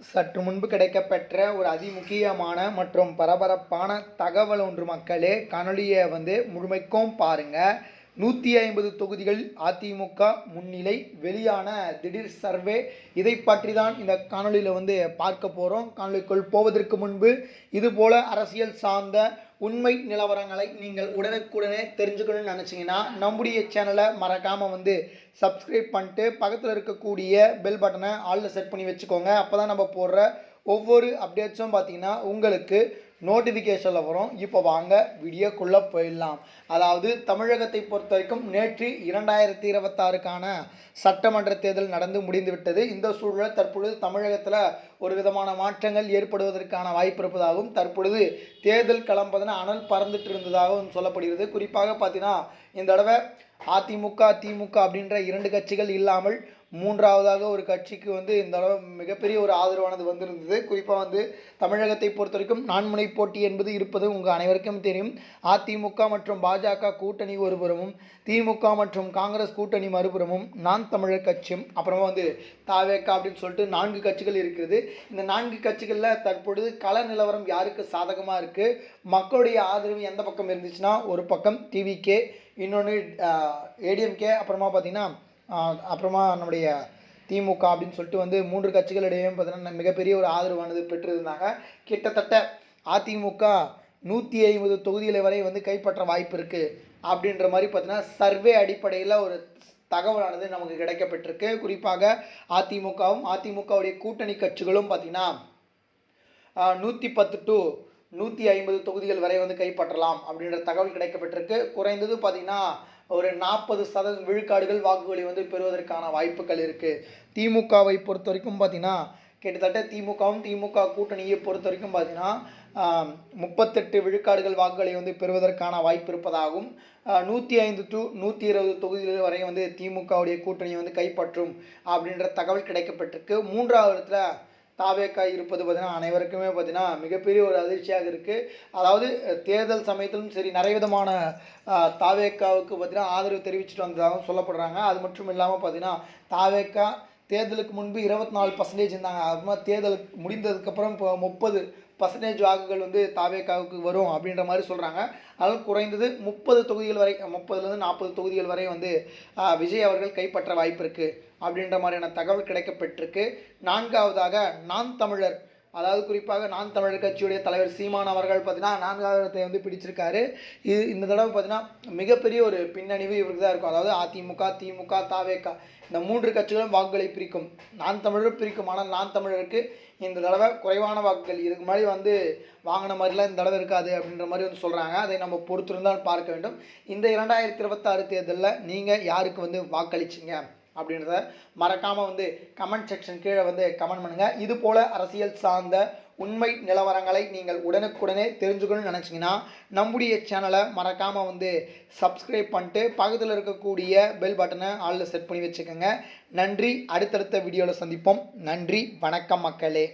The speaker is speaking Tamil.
சற்று முன்பு கிடைக்கப்பெற்ற ஒரு அதிமுக்கியமான மற்றும் பரபரப்பான தகவல் ஒன்று மக்களே. காணொலியை முழுமைக்கும் பாருங்கள். 150 தொகுதிகள் அதிமுக முன்னிலை, வெளியான திடீர் சர்வே, இதை பற்றி தான் இந்த காணொலியில் பார்க்க போகிறோம். காணொலிக்குள் போவதற்கு முன்பு இதுபோல் அரசியல் சார்ந்த உண்மை நிலவரங்களை நீங்கள் உடனுக்குடனே தெரிஞ்சுக்கணும்னு நினச்சிங்கன்னா நம்முடைய சேனலை மறக்காமல் சப்ஸ்கிரைப் பண்ணிட்டு பக்கத்தில் இருக்கக்கூடிய பெல் பட்டனை ஆலில் செட் பண்ணி வச்சுக்கோங்க. அப்போ தான் நம்ம போடுற ஒவ்வொரு அப்டேட்ஸும் பார்த்திங்கன்னா உங்களுக்கு நோட்டிஃபிகேஷனில் வரும். இப்போ வாங்க வீடியோக்குள்ளே போயிடலாம். அதாவது தமிழகத்தை பொறுத்த வரைக்கும் நேற்று 2026க்கான சட்டமன்ற தேர்தல் நடந்து முடிந்து விட்டது. இந்த சூழல் தற்பொழுது தமிழகத்தில் ஒரு விதமான மாற்றங்கள் ஏற்படுவதற்கான வாய்ப்பு இருப்பதாகவும், தற்பொழுது தேர்தல் களம் அனல் பறந்துட்டு இருந்ததாகவும் சொல்லப்படுகிறது. குறிப்பாக பார்த்தீங்கன்னா இந்த தடவை அதிமுக திமுக அப்படின்ற இரண்டு கட்சிகள் இல்லாமல் மூன்றாவதாக ஒரு கட்சிக்கு இந்த அளவு மிகப்பெரிய ஒரு ஆதரவானது வந்திருந்தது. குறிப்பாக தமிழகத்தை பொறுத்த வரைக்கும் நான்முனை போட்டி என்பது இருப்பது உங்கள் அனைவருக்கும் தெரியும். அதிமுக மற்றும் பாஜக கூட்டணி ஒருபுறமும், திமுக மற்றும் காங்கிரஸ் கூட்டணி மறுபுறமும், நான் தமிழர் கட்சியும், அப்புறமா தாவேக்கா அப்படின்னு சொல்லிட்டு 4 கட்சிகள் இருக்கிறது. இந்த 4 கட்சிகளில் தற்பொழுது கள நிலவரம் யாருக்கு சாதகமாக இருக்குது, மக்களுடைய ஆதரவு எந்த பக்கம் இருந்துச்சுன்னா, ஒரு பக்கம் டிவிகே, இன்னொன்று ஏடிஎம்கே, அப்புறமா பார்த்திங்கன்னா அப்புறமா நம்முடைய திமுக அப்படின்னு சொல்லிட்டு 3 கட்சிகளிடையே பார்த்தீங்கன்னா மிகப்பெரிய ஒரு ஆதரவானது பெற்றிருந்தாங்க. கிட்டத்தட்ட அதிமுக 150 தொகுதிகளை வரை கைப்பற்ற வாய்ப்பு இருக்குது அப்படின்ற மாதிரி பார்த்தீங்கன்னா சர்வே அடிப்படையில் ஒரு தகவலானது நமக்கு கிடைக்கப்பட்டிருக்கு. குறிப்பாக அதிமுகவும் அதிமுகவுடைய கூட்டணி கட்சிகளும் பார்த்திங்கன்னா 110 to 150 தொகுதிகள் வரை கைப்பற்றலாம் அப்படின்ற தகவல் கிடைக்கப்பட்டிருக்கு. குறைந்தது பார்த்திங்கன்னா ஒரு 40% விழுக்காடுகள் வாக்குகளை பெறுவதற்கான வாய்ப்புகள் இருக்குது. திமுகவை பொறுத்த வரைக்கும் பார்த்திங்கன்னா கிட்டத்தட்ட திமுக கூட்டணியை பொறுத்த வரைக்கும் பார்த்திங்கன்னா 38 விழுக்காடுகள் வாக்குகளை பெறுவதற்கான வாய்ப்பு இருப்பதாகவும், 105 to 120 தொகுதிகள் வரை திமுகவுடைய கூட்டணியை கைப்பற்றும் அப்படின்ற தகவல் கிடைக்கப்பட்டிருக்கு. மூன்றாவது இடத்துல தாவேக்கா இருப்பது பார்த்திங்கன்னா அனைவருக்குமே பார்த்திங்கன்னா மிகப்பெரிய ஒரு அதிர்ச்சியாக இருக்குது. அதாவது தேர்தல் சமயத்திலும் சரி நிறைய விதமான தாவேக்காவுக்கு பார்த்திங்கன்னா ஆதரவு தெரிவிச்சுட்டு வந்ததாகவும் சொல்லப்படுறாங்க. அது மட்டும் இல்லாமல் பார்த்திங்கன்னா தாவேக்கா தேர்தலுக்கு முன்பு 24% இருந்தாங்க. அப்புறமா தேர்தல் முடிந்ததுக்கப்புறம் இப்போ 30% வாக்குகள் தாவேக்காவுக்கு வரும் அப்படின்ற மாதிரி சொல்கிறாங்க. அதனால் குறைந்தது 30 தொகுதிகள் வரை, 30லேருந்து 40 தொகுதிகள் வரை விஜய் அவர்கள் கைப்பற்ற வாய்ப்பு இருக்குது அப்படின்ற மாதிரியான தகவல் கிடைக்கப்பட்டிருக்கு. நான்காவதாக நான் தமிழர், அதாவது குறிப்பாக நான் தமிழர் கட்சியுடைய தலைவர் சீமான் அவர்கள் பார்த்திங்கன்னா 4வது இடத்தை பிடிச்சிருக்காரு. இந்த தடவை பார்த்திங்கன்னா மிகப்பெரிய ஒரு பின்னணிவு இவருக்கு தான் இருக்கும். அதாவது அதிமுக திமுக தாவேக்கா இந்த 3 கட்சிகளும் வாக்குகளை பிரிக்கும், நான் தமிழர் பிரிக்கும். ஆனால் நான் தமிழருக்கு இந்த தடவை குறைவான வாக்குகள், இதுக்கு முன்னாடி வாங்கின மாதிரிலாம் இந்த தடவை இருக்காது அப்படின்ற மாதிரி சொல்கிறாங்க. அதை நம்ம பொறுத்திருந்தால் பார்க்க வேண்டும். இந்த 2026 தேர்தலில் நீங்கள் யாருக்கு வாக்களிச்சிங்க அப்படின்றத மறக்காமல் கமெண்ட் செக்ஷன் கீழே கமெண்ட் பண்ணுங்கள். இது போல் அரசியல் சார்ந்த உண்மை நிலவரங்களை நீங்கள் உடனுக்குடனே தெரிஞ்சுக்கணும்னு நினச்சிங்கன்னா நம்முடைய சேனலை மறக்காமல் சப்ஸ்கிரைப் பண்ணிட்டு பக்கத்தில் இருக்கக்கூடிய பெல் பட்டனை ஆலில் செட் பண்ணி வச்சுக்கோங்க. நன்றி. அடுத்தடுத்த வீடியோவில் சந்திப்போம். நன்றி, வணக்கம் மக்களே.